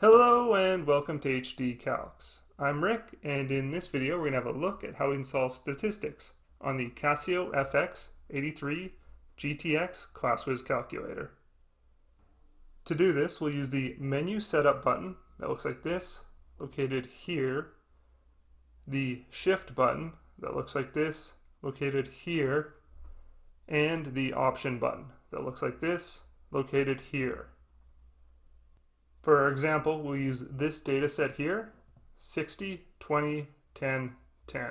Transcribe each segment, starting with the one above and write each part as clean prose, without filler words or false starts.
Hello and welcome to HD Calcs. I'm Rick, and in this video we're going to have a look at how we can solve statistics on the Casio fx-83GT X Classwiz calculator. To do this, we'll use the menu setup button that looks like this, located here, the shift button that looks like this, located here, and the option button that looks like this, located here. For our example, we'll use this data set here, 60, 20, 10, 10.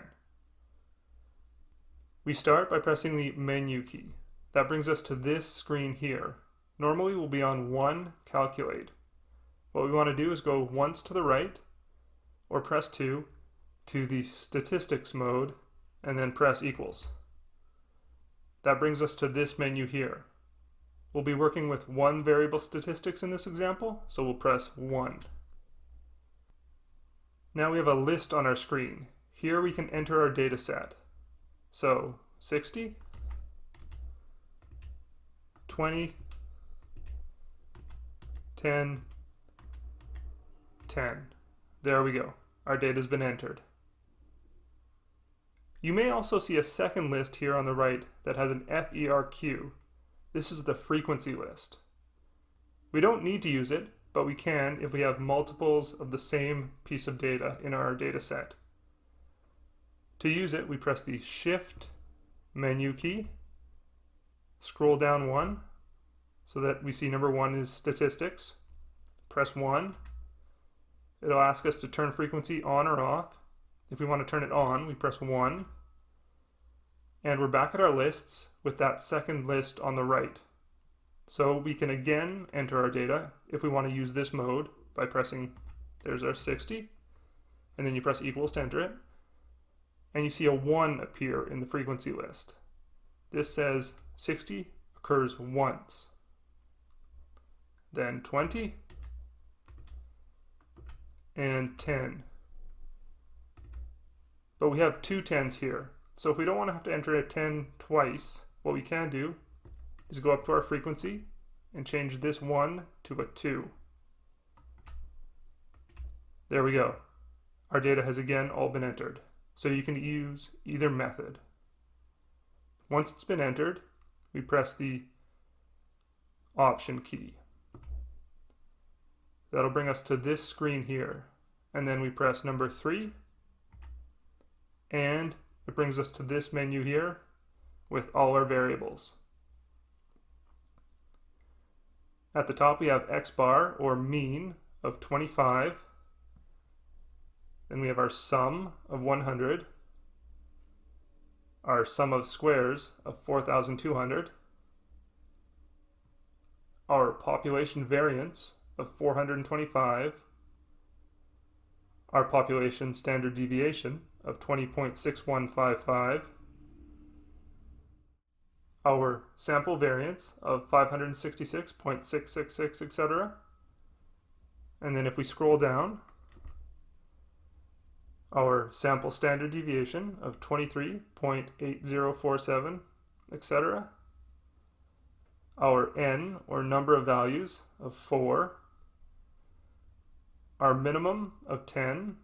We start by pressing the menu key. That brings us to this screen here. Normally we'll be on 1, calculate. What we want to do is go once to the right, or press 2 to the statistics mode, and then press equals. That brings us to this menu here. We'll be working with one variable statistics in this example, so we'll press 1. Now we have a list on our screen. Here we can enter our data set. So 60, 20, 10, 10. There we go. Our data has been entered. You may also see a second list here on the right that has an FERQ. This is the frequency list. We don't need to use it, but we can if we have multiples of the same piece of data in our data set. To use it, we press the Shift menu key, scroll down 1 so that we see number 1 is statistics. Press 1. It'll ask us to turn frequency on or off. If we want to turn it on, we press 1. And we're back at our lists with that second list on the right. So we can again enter our data if we want to use this mode by pressing, there's our 60, and then you press equals to enter it. And you see a 1 appear in the frequency list. This says 60 occurs once. Then 20 and 10. But we have two 10s here. So if we don't want to have to enter a 10 twice, what we can do is go up to our frequency and change this 1 to a 2. There we go. Our data has again all been entered. So you can use either method. Once it's been entered, we press the option key. That'll bring us to this screen here. And then we press number 3, and it brings us to this menu here with all our variables. At the top we have X bar, or mean, of 25. Then we have our sum of 100, our sum of squares of 4,200, our population variance of 425, our population standard deviation of 20.6155, our sample variance of 566.666, etc. And then if we scroll down, our sample standard deviation of 23.8047, etc. Our n, or number of values, of 4. Our minimum of 10.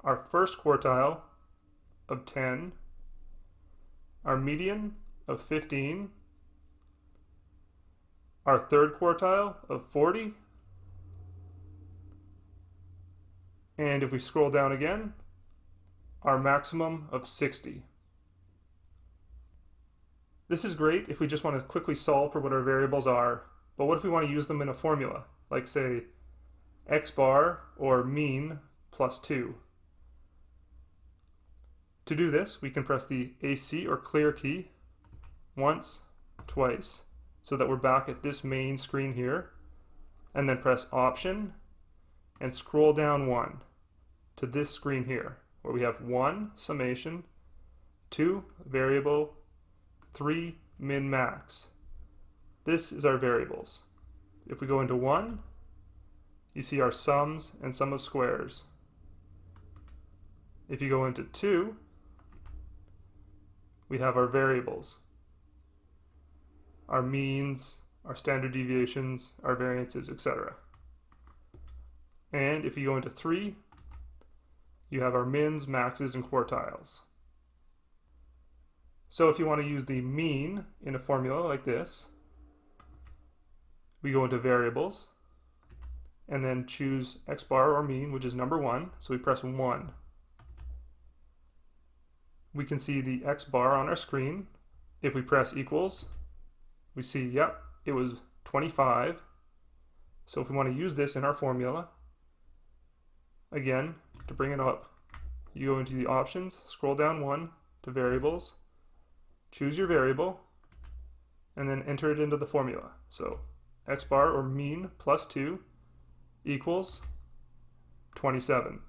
Our first quartile of 10, our median of 15, our third quartile of 40, and if we scroll down again, our maximum of 60. This is great if we just want to quickly solve for what our variables are, but what if we want to use them in a formula, like say X bar or mean plus 2. To do this, we can press the AC or clear key once, twice, so that we're back at this main screen here, and then press option and scroll down 1 to this screen here, where we have 1 summation, 2 variable, 3 min max. This is our variables. If we go into 1, you see our sums and sum of squares. If you go into 2, we have our variables, our means, our standard deviations, our variances, etc. And if you go into 3, you have our mins, maxes, and quartiles. So if you want to use the mean in a formula like this, we go into variables and then choose x bar or mean, which is number 1. So we press 1. We can see the x bar on our screen. If we press equals, we see, yep, it was 25. So if we want to use this in our formula, again, to bring it up, you go into the options, scroll down 1 to variables, choose your variable, and then enter it into the formula. So x bar or mean plus 2 equals 27.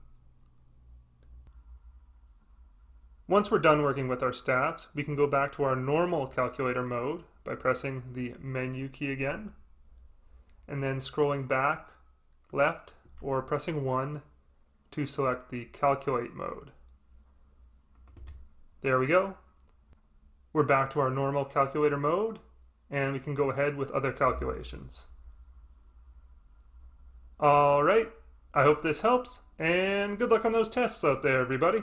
Once we're done working with our stats, we can go back to our normal calculator mode by pressing the menu key again, and then scrolling back left or pressing 1 to select the calculate mode. There we go. We're back to our normal calculator mode, and we can go ahead with other calculations. All right, I hope this helps, and good luck on those tests out there, everybody.